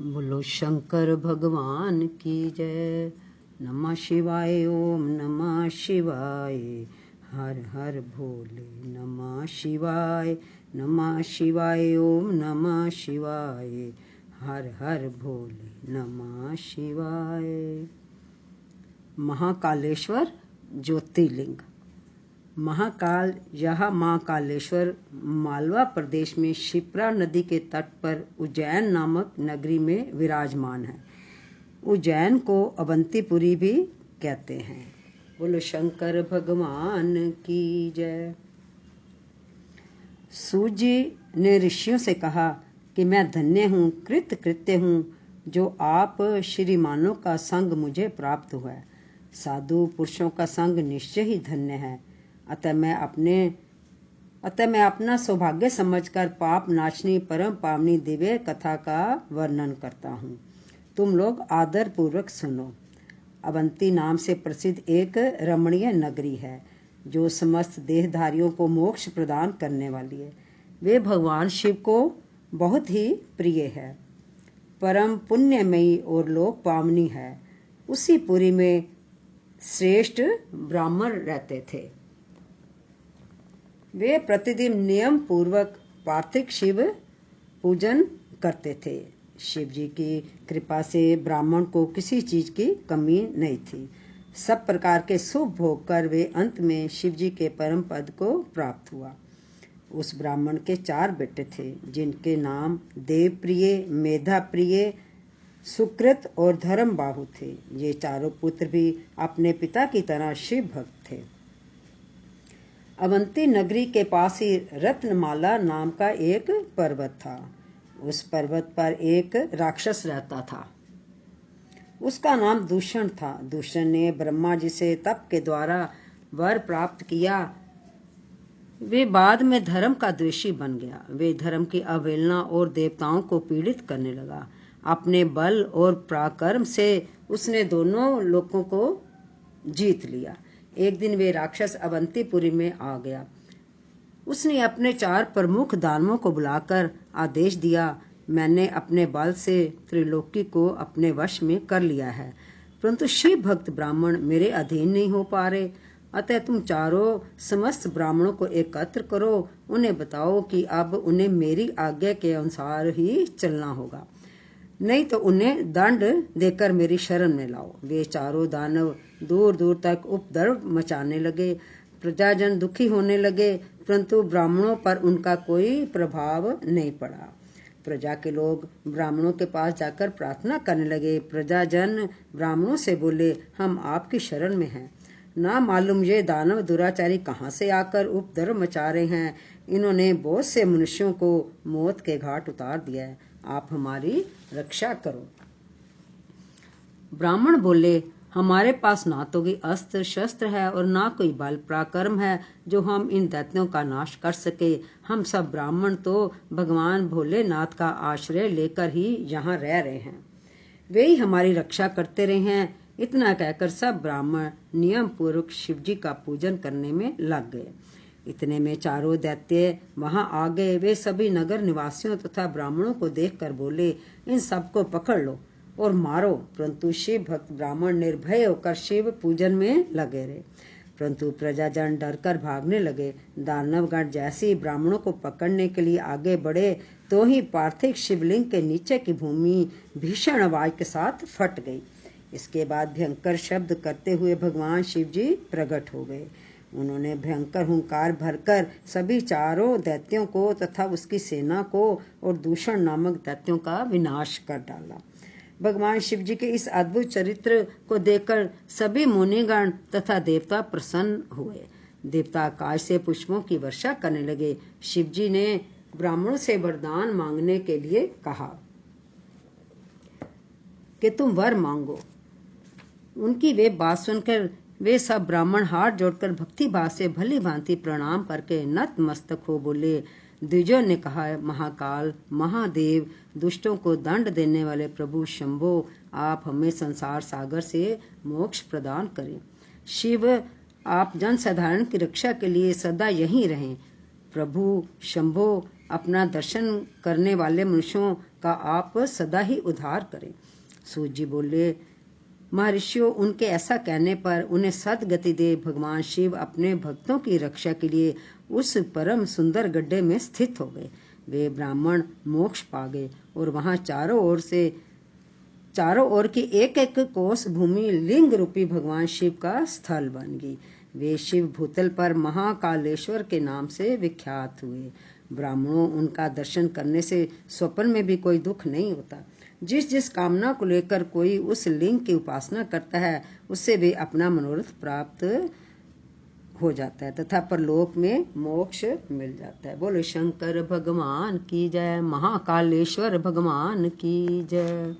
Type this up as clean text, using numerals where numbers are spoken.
बोलो शंकर भगवान की जय। नमः शिवाय ओम नमः शिवाय, हर हर भोले नमः शिवाय। नमः शिवाय ओम नमः शिवाय, हर हर भोले नमः शिवाय। महाकालेश्वर ज्योतिर्लिंग। महाकाल यह मां कालेश्वर मालवा प्रदेश में शिप्रा नदी के तट पर उज्जैन नामक नगरी में विराजमान है। उज्जैन को अवंतीपुरी भी कहते हैं। बोलो शंकर भगवान की जय। सूजी ने ऋषियों से कहा कि मैं धन्य हूँ, कृत्य हूँ जो आप श्रीमानों का संग मुझे प्राप्त हुआ है। साधु पुरुषों का संग निश्चय ही धन्य है। अतः मैं अपना सौभाग्य समझकर पाप नाशनी परम पावनी दिव्य कथा का वर्णन करता हूँ। तुम लोग आदर पूर्वक सुनो। अवंती नाम से प्रसिद्ध एक रमणीय नगरी है जो समस्त देहधारियों को मोक्ष प्रदान करने वाली है। वे भगवान शिव को बहुत ही प्रिय है, परम पुण्यमयी और लोक पावनी है। उसी पुरी में श्रेष्ठ ब्राह्मण रहते थे। वे प्रतिदिन नियम पूर्वक पार्थिव शिव पूजन करते थे। शिव जी की कृपा से ब्राह्मण को किसी चीज की कमी नहीं थी। सब प्रकार के शुभ भोग कर वे अंत में शिव जी के परम पद को प्राप्त हुआ। उस ब्राह्मण के 4 बेटे थे जिनके नाम देवप्रिय, मेधाप्रिय, सुकृत और धर्मबाहु थे। ये चारों पुत्र भी अपने पिता की तरह शिव भक्त थे। अवंती नगरी के पास ही रत्नमाला नाम का एक पर्वत था। उस पर्वत पर एक राक्षस रहता था। उसका नाम दूषण था। दूषण ने ब्रह्मा जी से तप के द्वारा वर प्राप्त किया। वे बाद में धर्म का द्वेषी बन गया। वे धर्म की अवहेलना और देवताओं को पीड़ित करने लगा। अपने बल और पराक्रम से उसने दोनों लोगों को जीत लिया। एक दिन वे राक्षस अवंतीपुरी में आ गया। उसने अपने 4 प्रमुख दानवों को बुलाकर आदेश दिया, मैंने अपने बल से त्रिलोकी को अपने वश में कर लिया है, परंतु शिव भक्त ब्राह्मण मेरे अधीन नहीं हो पा रहे। अतः तुम चारों समस्त ब्राह्मणों को एकत्र करो। उन्हें बताओ कि अब उन्हें मेरी आज्ञा के अनुसार ही चलना होगा, नहीं तो उन्हें दंड देकर मेरी शरण में लाओ। वे चारों दानव दूर दूर तक उपद्रव मचाने लगे। प्रजाजन दुखी होने लगे, परंतु ब्राह्मणों पर उनका कोई प्रभाव नहीं पड़ा। प्रजा के लोग ब्राह्मणों के पास जाकर प्रार्थना करने लगे। प्रजाजन ब्राह्मणों से बोले, हम आपकी शरण में हैं। ना मालूम ये दानव दुराचारी कहाँ से आकर उपद्रव मचा रहे हैं। इन्होंने बहुत से मनुष्यों को मौत के घाट उतार दिया है। आप हमारी रक्षा करो। ब्राह्मण बोले, हमारे पास ना तो कोई अस्त्र शस्त्र है और ना कोई बल पराक्रम है जो हम इन दैत्यों का नाश कर सके। हम सब ब्राह्मण तो भगवान भोलेनाथ का आश्रय लेकर ही यहाँ रह रहे हैं। वे ही हमारी रक्षा करते रहे हैं। इतना कहकर सब ब्राह्मण नियम पूर्वक शिवजी का पूजन करने में लग गए। इतने में चारों दैत्य वहां आ गए। वे सभी नगर निवासियों तथा ब्राह्मणों को देखकर बोले, इन सबको पकड़ लो और मारो। परंतु शिव भक्त ब्राह्मण निर्भय होकर शिव पूजन में लगे रहे। परंतु प्रजाजन डरकर भागने लगे। दानवगण जैसे ही ब्राह्मणों को पकड़ने के लिए आगे बढ़े तो ही पार्थिव शिवलिंग के नीचे की भूमि भीषण आवाज के साथ फट गई। इसके बाद भयंकर शब्द करते हुए भगवान शिव जी प्रकट हो गए। उन्होंने भयंकर हुंकार भरकर सभी चारों दैत्यों को तथा उसकी सेना को और दूषण नामक दैत्यों का विनाश कर डाला। भगवान शिव जी के इस अद्भुत चरित्र को देखकर सभी मुनिगण तथा देवता प्रसन्न हुए। देवता आकाश से पुष्पों की वर्षा करने लगे। शिव जी ने ब्राह्मणों से वरदान मांगने के लिए कहा कि तुम वर मांगो। उनकी वे बात सुनकर वे सब ब्राह्मण हाथ जोड़कर भक्ति भाव से भली भांति प्रणाम करके नतमस्तक हो बोले। द्विजों ने कहा, महाकाल महादेव दुष्टों को दंड देने वाले प्रभु शंभो, आप हमें संसार सागर से मोक्ष प्रदान करें। शिव आप जन साधारण की रक्षा के लिए सदा यहीं रहें। प्रभु शंभो, अपना दर्शन करने वाले मनुष्यों का आप सदा ही उद्धार करें। सूत जी बोले, महर्षियों, उनके ऐसा कहने पर उन्हें सदगति दे भगवान शिव अपने भक्तों की रक्षा के लिए उस परम सुंदर गड्ढे में स्थित हो गए। वे ब्राह्मण मोक्ष पा गए और वहां चारों ओर की एक एक कोस भूमि लिंग रूपी भगवान शिव का स्थल बन गई। वे शिव भूतल पर महाकालेश्वर के नाम से विख्यात हुए। ब्राह्मणों, उनका दर्शन करने से स्वप्न में भी कोई दुख नहीं होता। जिस जिस कामना को लेकर कोई उस लिंग की उपासना करता है उससे भी अपना मनोरथ प्राप्त हो जाता है तथा परलोक में मोक्ष मिल जाता है। बोलो शंकर भगवान की जय, महाकालेश्वर भगवान की जय।